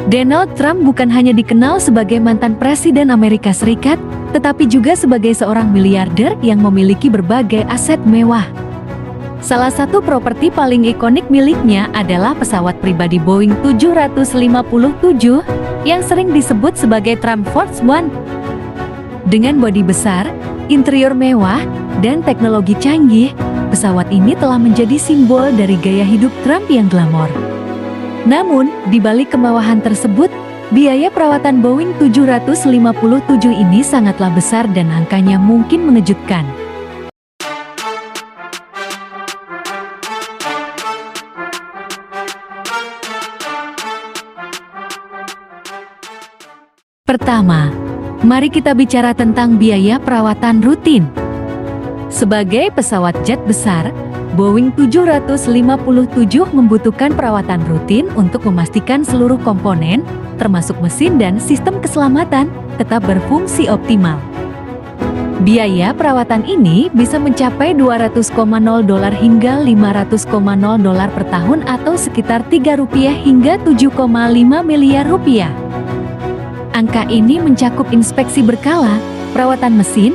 Donald Trump bukan hanya dikenal sebagai mantan Presiden Amerika Serikat, tetapi juga sebagai seorang miliarder yang memiliki berbagai aset mewah. Salah satu properti paling ikonik miliknya adalah pesawat pribadi Boeing 757 yang sering disebut sebagai Trump Force One. Dengan bodi besar, interior mewah, dan teknologi canggih, pesawat ini telah menjadi simbol dari gaya hidup Trump yang glamor. Namun, di balik kemewahan tersebut, biaya perawatan Boeing 757 ini sangatlah besar dan angkanya mungkin mengejutkan. Pertama, mari kita bicara tentang biaya perawatan rutin. Sebagai pesawat jet besar, Boeing 757 membutuhkan perawatan rutin untuk memastikan seluruh komponen, termasuk mesin dan sistem keselamatan, tetap berfungsi optimal. Biaya perawatan ini bisa mencapai $200,000 hingga $500,000 per tahun atau sekitar Rp3 hingga Rp7,5 miliar. Angka ini mencakup inspeksi berkala, perawatan mesin,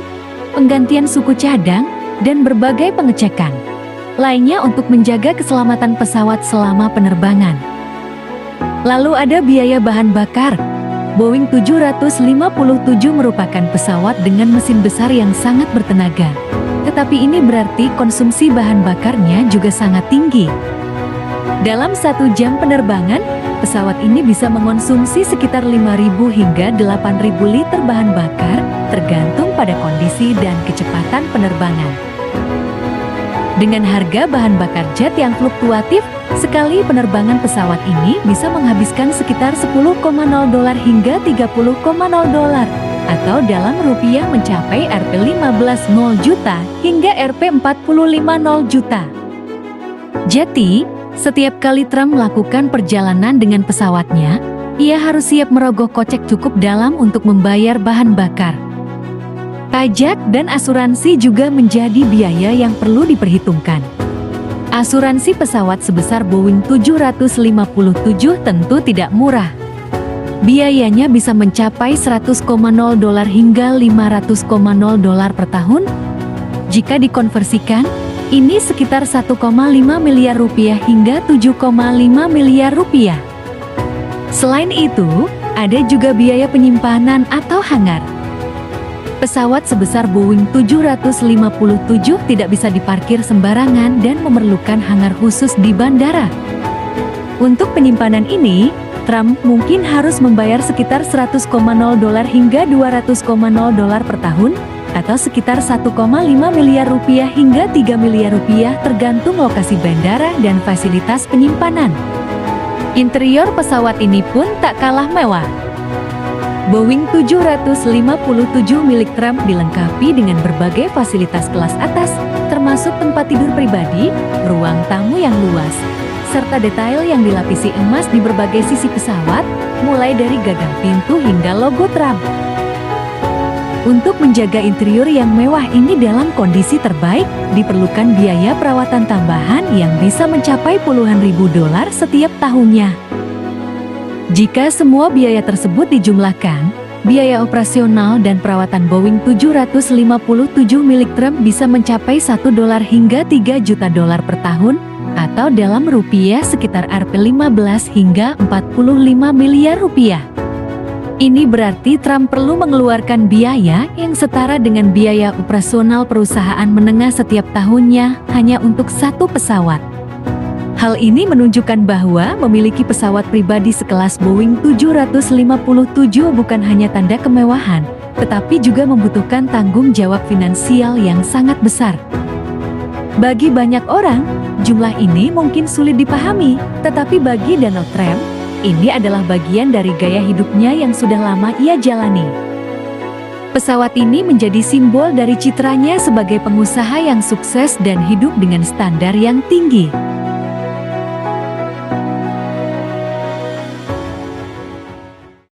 penggantian suku cadang, dan berbagai pengecekan lainnya untuk menjaga keselamatan pesawat selama penerbangan. Lalu ada biaya bahan bakar. Boeing 757 merupakan pesawat dengan mesin besar yang sangat bertenaga. Tetapi ini berarti konsumsi bahan bakarnya juga sangat tinggi. Dalam 1 jam penerbangan, pesawat ini bisa mengonsumsi sekitar 5.000 hingga 8.000 liter bahan bakar, tergantung pada kondisi dan kecepatan penerbangan. Dengan harga bahan bakar jet yang fluktuatif, sekali penerbangan pesawat ini bisa menghabiskan sekitar $10,000 hingga $30,000, atau dalam rupiah mencapai Rp15,0 juta hingga Rp45,0 juta. Jadi, setiap kali Trump melakukan perjalanan dengan pesawatnya, ia harus siap merogoh kocek cukup dalam untuk membayar bahan bakar. Pajak dan asuransi juga menjadi biaya yang perlu diperhitungkan. Asuransi pesawat sebesar Boeing 757 tentu tidak murah. Biayanya bisa mencapai $100,000 hingga $500,000 per tahun. Jika dikonversikan, ini sekitar Rp1,5 miliar hingga Rp7,5 miliar. Selain itu, ada juga biaya penyimpanan atau hangar. Pesawat sebesar Boeing 757 tidak bisa diparkir sembarangan dan memerlukan hangar khusus di bandara. Untuk penyimpanan ini, Trump mungkin harus membayar sekitar $100,000 hingga $200,000 per tahun, atau sekitar Rp1,5 miliar hingga Rp3 miliar tergantung lokasi bandara dan fasilitas penyimpanan. Interior pesawat ini pun tak kalah mewah. Boeing 757 milik Trump dilengkapi dengan berbagai fasilitas kelas atas, termasuk tempat tidur pribadi, ruang tamu yang luas, serta detail yang dilapisi emas di berbagai sisi pesawat, mulai dari gagang pintu hingga logo Trump. Untuk menjaga interior yang mewah ini dalam kondisi terbaik, diperlukan biaya perawatan tambahan yang bisa mencapai puluhan ribu dolar setiap tahunnya. Jika semua biaya tersebut dijumlahkan, biaya operasional dan perawatan Boeing 757 milik Trump bisa mencapai $1 hingga $3 juta per tahun, atau dalam rupiah sekitar Rp15 hingga Rp45 miliar. Ini berarti Trump perlu mengeluarkan biaya yang setara dengan biaya operasional perusahaan menengah setiap tahunnya hanya untuk satu pesawat. Hal ini menunjukkan bahwa memiliki pesawat pribadi sekelas Boeing 757 bukan hanya tanda kemewahan, tetapi juga membutuhkan tanggung jawab finansial yang sangat besar. Bagi banyak orang, jumlah ini mungkin sulit dipahami, tetapi bagi Donald Trump, ini adalah bagian dari gaya hidupnya yang sudah lama ia jalani. Pesawat ini menjadi simbol dari citranya sebagai pengusaha yang sukses dan hidup dengan standar yang tinggi.